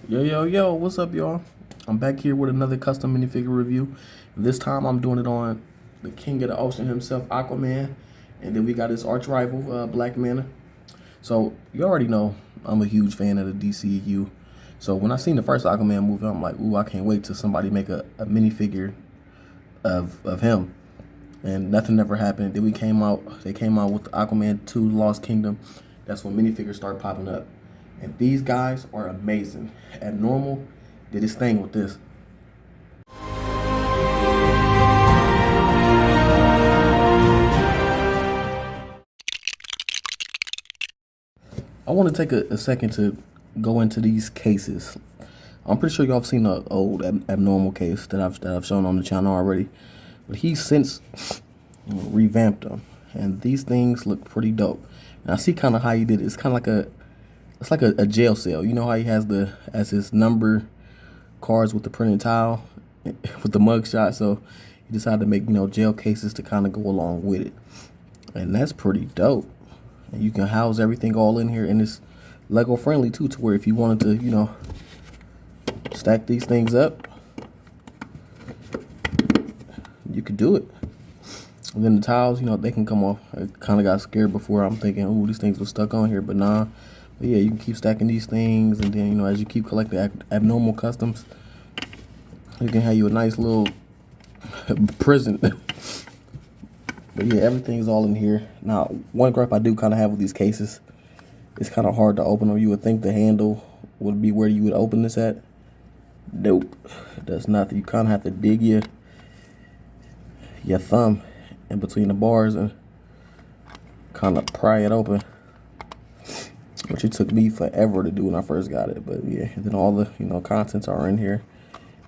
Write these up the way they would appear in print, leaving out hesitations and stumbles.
Yo, what's up, y'all? I'm back here with another custom minifigure review. This time I'm doing it on the king of the ocean himself, Aquaman. And then we got his arch rival, Black Manta. So, you already know I'm a huge fan of the DCU. So, when I seen the first Aquaman movie, I'm like, ooh, I can't wait till somebody make a minifigure of him. And nothing ever happened. Then they came out with Aquaman 2 Lost Kingdom. That's when minifigures start popping up. And these guys are amazing. Abnormal did his thing with this. I want to take a second to go into these cases. I'm pretty sure y'all have seen an old abnormal case that I've shown on the channel already, but he's since revamped them, and these things look pretty dope. And I see kind of how he did it. It's kind of like a jail cell. You know how he has as his number cards with the printed tile with the mug shot. So he decided to make jail cases to kind of go along with it, and that's pretty dope. And you can house everything all in here, and it's Lego friendly too, to where if you wanted to stack these things up, you could do it. And then the tiles, they can come off. I kind of got scared before. I'm thinking, oh, these things were stuck on here, but nah. But yeah, you can keep stacking these things, and then as you keep collecting abnormal customs, you can have you a nice little prison. But yeah, everything's all in here. Now, one gripe I do kind of have with these cases, it's kind of hard to open them. You would think the handle would be where you would open this at. Nope, it does nothing. You kind of have to dig your thumb in between the bars and kind of pry it open, which it took me forever to do when I first got it. But yeah, and then all the contents are in here.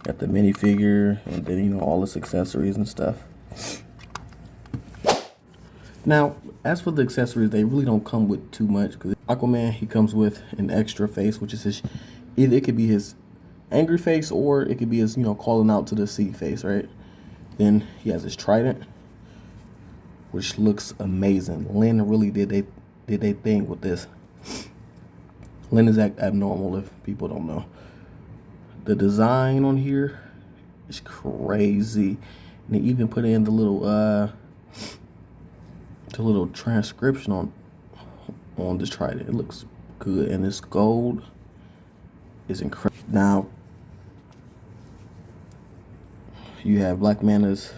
Got the minifigure, and then all its accessories and stuff. Now, as for the accessories, they really don't come with too much, because Aquaman, he comes with an extra face, which is either it could be his angry face, or it could be his calling out to the sea face, right? Then he has his trident, which looks amazing. Lynn really did they thing with this. Lynn is abnormal, if people don't know. The design on here is crazy. And they even put in the little transcription on this trident. It looks good, and this gold is incredible. Now you have Black Manta's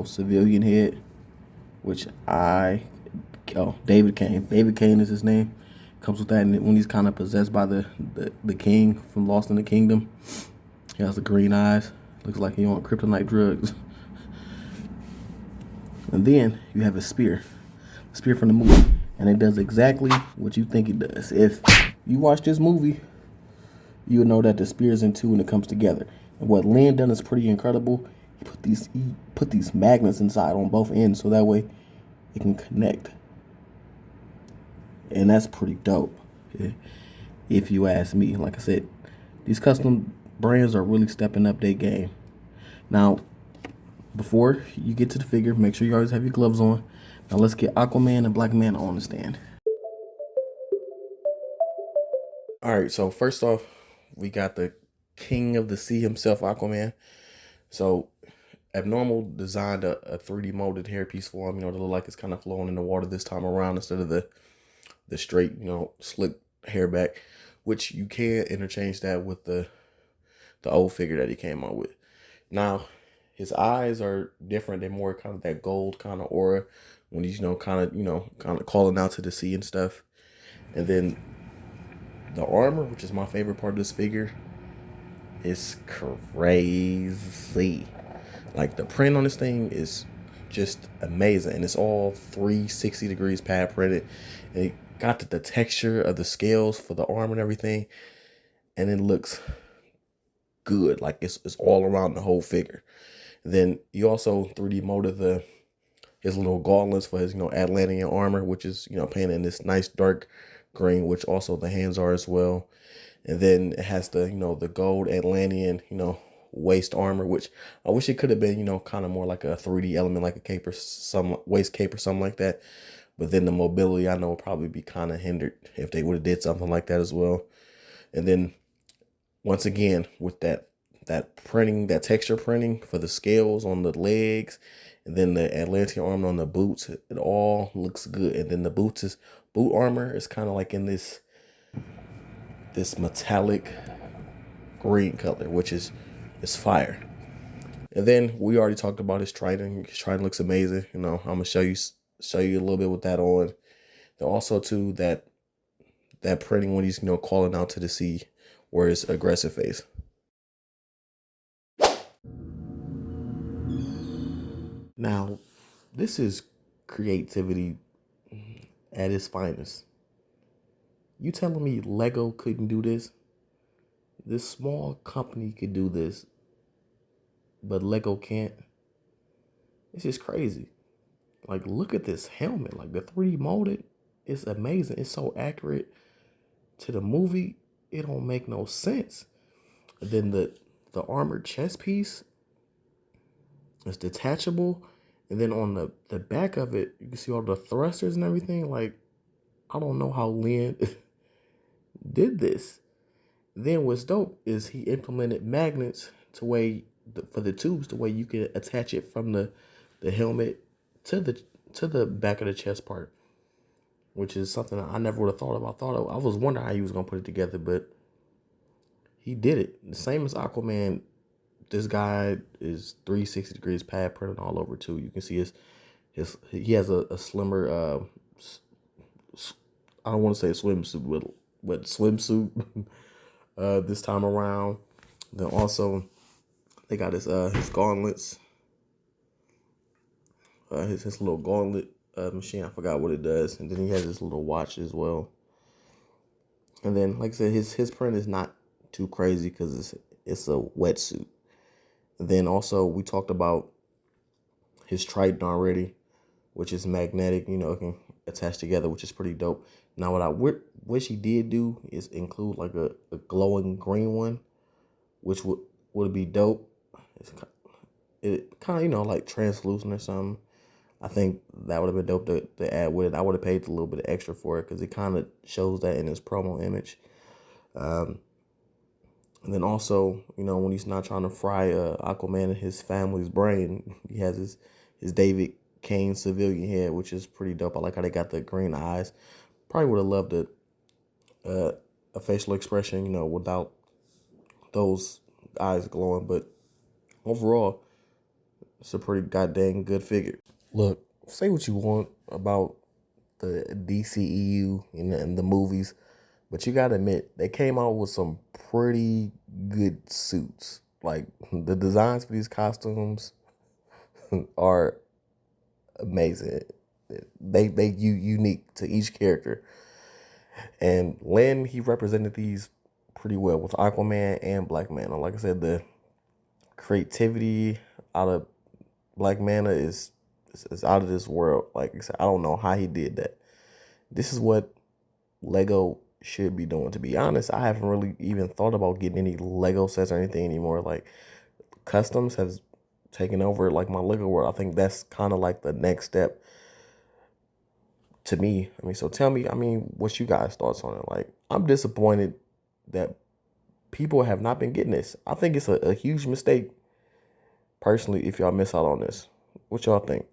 civilian head, which David Kane is his name. Comes with that, and when he's kind of possessed by the king from Lost in the Kingdom, he has the green eyes. Looks like he on kryptonite drugs. And then you have a spear from the movie, and it does exactly what you think it does. If you watch this movie, you would know that the spear is in two and it comes together. And what Lynn done is pretty incredible. He put these magnets inside on both ends, so that way it can connect. And that's pretty dope, if you ask me. Like I said, these custom brands are really stepping up their game. Now, before you get to the figure, make sure you always have your gloves on. Now let's get Aquaman and Black Manta on the stand. All right, so first off, we got the king of the sea himself, Aquaman. So Abnormal designed a 3D molded hairpiece for him, to look like it's kind of flowing in the water this time around, instead of the straight, slick hair back, which you can interchange that with the old figure that he came out with. Now, his eyes are different. They're more kind of that gold kind of aura when he's, kind of calling out to the sea and stuff. And then the armor, which is my favorite part of this figure, is crazy. Like, the print on this thing is just amazing, and it's all 360 degrees pad printed, and it got the texture of the scales for the arm and everything, and it looks good. Like, it's all around the whole figure. And then you also 3D molded his little gauntlets for his Atlantean armor, which is painted in this nice dark green, which also the hands are as well. And then it has the the gold Atlantean waist armor, which I wish it could have been kind of more like a 3D element, like a cape or some waist cape or something like that. But then the mobility, I know, would probably be kind of hindered if they would have did something like that as well. And then Once again, with that printing, that texture printing for the scales on the legs, and then the Atlantean armor on the boots, it all looks good. And then the boot armor is kind of like in this metallic green color, which is fire. And then we already talked about his trident. His trident looks amazing. You know, I'm gonna show you a little bit with that on. Then also too that printing when he's calling out to the sea, where his aggressive face. Now, this is creativity at its finest. You telling me Lego couldn't do this? This small company could do this, but Lego can't? It's just crazy. Like, look at this helmet. Like, the 3D molded is amazing. It's so accurate to the movie. It don't make no sense. And then the armored chest piece is detachable. And then on the back of it, you can see all the thrusters and everything. Like, I don't know how Lynn did this. Then what's dope is he implemented magnets to way for the tubes, the way you can attach it from the helmet to the back of the chest part, which is something I never would have thought about. I was wondering how he was gonna put it together, but he did it. The same as Aquaman. This guy is 360 degrees pad printed all over too. You can see he has a slimmer I don't want to say a swimsuit, but swimsuit this time around. Then also they got his gauntlets, his little gauntlet machine. I forgot what it does. And then he has this little watch as well. And then, like I said, his print is not too crazy because it's a wetsuit. And then also we talked about his trident already, which is magnetic. It can attach together, which is pretty dope. Now, what I wish he did do is include like a glowing green one, which would be dope. It kind of like translucent or something. I think that would have been dope to add with it. I would have paid a little bit extra for it because it kind of shows that in his promo image. And then also, when he's not trying to fry Aquaman and his family's brain, he has his David Kane civilian head, which is pretty dope. I like how they got the green eyes. Probably would have loved a facial expression, without those eyes glowing. But overall, it's a pretty goddamn good figure. Look, say what you want about the DCEU and the movies, but you gotta admit they came out with some pretty good suits. Like, the designs for these costumes are amazing. They unique to each character, and Lynn, he represented these pretty well with Aquaman and Black Manta. Like I said, the creativity out of Black Manta is out of this world. Like I said, I don't know how he did that. This is what Lego should be doing. To be honest, I haven't really even thought about getting any Lego sets or anything anymore. Like, customs has taken over like my Lego world. I think that's kind of like the next step to me. So tell me, what's you guys' thoughts on it? Like, I'm disappointed that people have not been getting this. I think it's a huge mistake, personally, if y'all miss out on this. What y'all think?